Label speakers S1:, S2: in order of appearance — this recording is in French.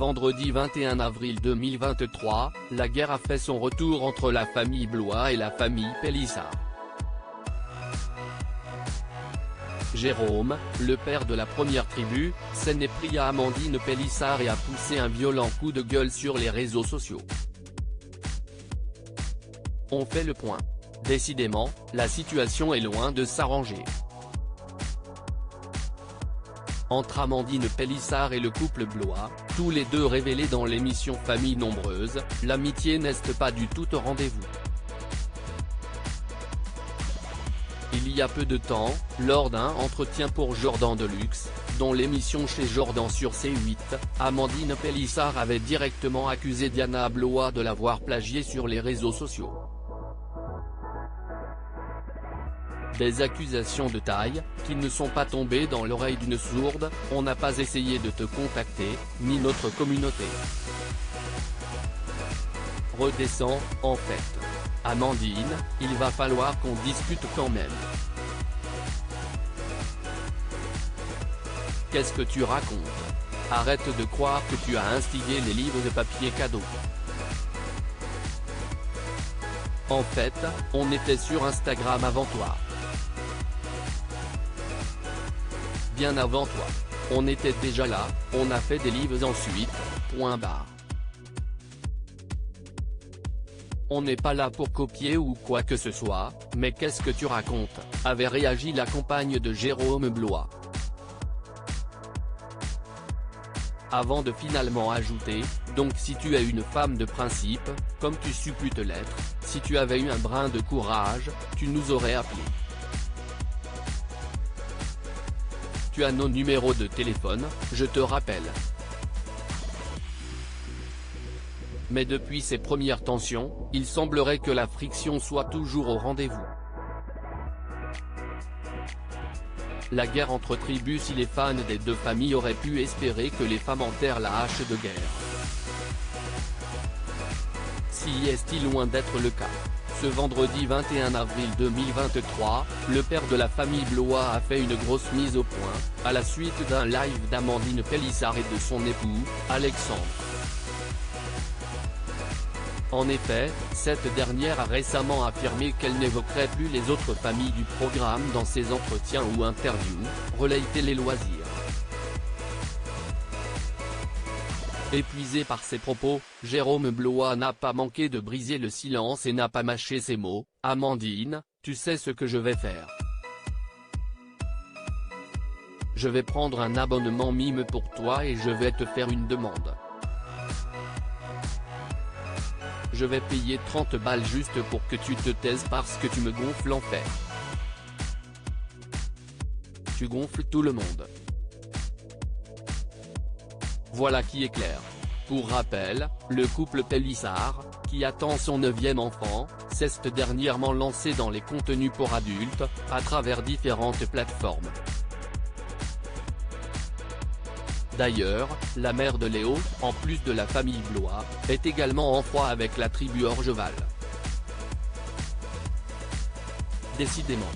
S1: vendredi 21 avril 2023, la guerre a fait son retour entre la famille Blois et la famille Pélissard. Jérôme, le père de la première tribu, s'en est pris à Amandine Pélissard et a poussé un violent coup de gueule sur les réseaux sociaux. On fait le point. Décidément, la situation est loin de s'arranger. Entre Amandine Pélissard et le couple Blois, tous les deux révélés dans l'émission Famille Nombreuse, l'amitié n'est pas du tout au rendez-vous. Il y a peu de temps, lors d'un entretien pour Jordan Deluxe, dont l'émission Chez Jordan sur C8, Amandine Pélissard avait directement accusé Diana Blois de l'avoir plagiée sur les réseaux sociaux. Des accusations de taille, qui ne sont pas tombées dans l'oreille d'une sourde. On n'a pas essayé de te contacter, ni notre communauté. Redescends, en fait. Amandine, il va falloir qu'on discute quand même. Qu'est-ce que tu racontes? Arrête de croire que tu as instigé les livres de papier cadeau. En fait, on était sur Instagram avant toi. Bien avant toi. On était déjà là, on a fait des livres ensuite, point barre. On n'est pas là pour copier ou quoi que ce soit, mais qu'est-ce que tu racontes, avait réagi la compagne de Jérôme Blois. Avant de finalement ajouter, donc si tu es une femme de principe, comme tu supputes l'être, si tu avais eu un brin de courage, tu nous aurais appelés. Tu as nos numéros de téléphone, je te rappelle. Mais depuis ces premières tensions, il semblerait que la friction soit toujours au rendez-vous. La guerre entre tribus. Si les fans des deux familles auraient pu espérer que les femmes enterrent la hache de guerre. Si est-il loin d'être le cas. Ce vendredi 21 avril 2023, le père de la famille Blois a fait une grosse mise au point, à la suite d'un live d'Amandine Pélissard et de son époux, Alexandre. En effet, cette dernière a récemment affirmé qu'elle n'évoquerait plus les autres familles du programme dans ses entretiens ou interviews, relatait les loisirs. Épuisé par ses propos, Jérôme Blois n'a pas manqué de briser le silence et n'a pas mâché ses mots. Amandine, tu sais ce que je vais faire. Je vais prendre un abonnement Mime pour toi et je vais te faire une demande. Je vais payer 30 balles juste pour que tu te taises parce que tu me gonfles en fait. Tu gonfles tout le monde. Voilà qui est clair. Pour rappel, le couple Pélissard, qui attend son 9e enfant, s'est dernièrement lancé dans les contenus pour adultes, à travers différentes plateformes. D'ailleurs, la mère de Léo, en plus de la famille Blois, est également en froid avec la tribu Orgeval. Décidément.